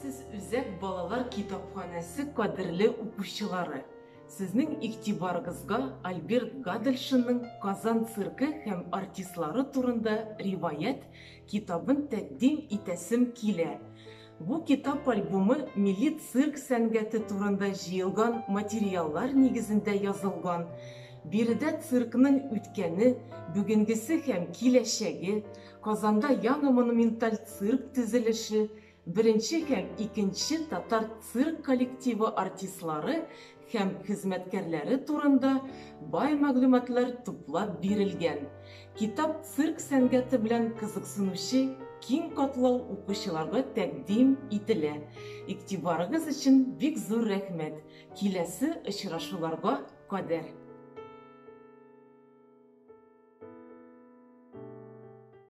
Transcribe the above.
Siz Üzek Balalar Kitaphanesi kadirli okuşçuları. Sizning iktibarınızga Albert Gadelshinning Kazan sirki hem artistlari turunda rivayet kitabın takdim itesim kile. Bu kitap albumu milli sirk san'atı turunda jiyilgan materiallar negizinde yazılgan. Biride sirkinin ütkeni, bugünkisi hem kileşegi, Kazanda yangi monumental sirk tüzülüşü, birinci hem ikinci Tatar sirk kollektivi artistlari hem hizmetkarları turunda bay maglumatlar toplab berilgan. Kitap sirk san'atı bilen qiziqsinuvchi keng qatlov o'quvchilarga taqdim etiladi. İktibarınız için bek zo'r rahmat. Kelasi uchrashuvlarga qadar.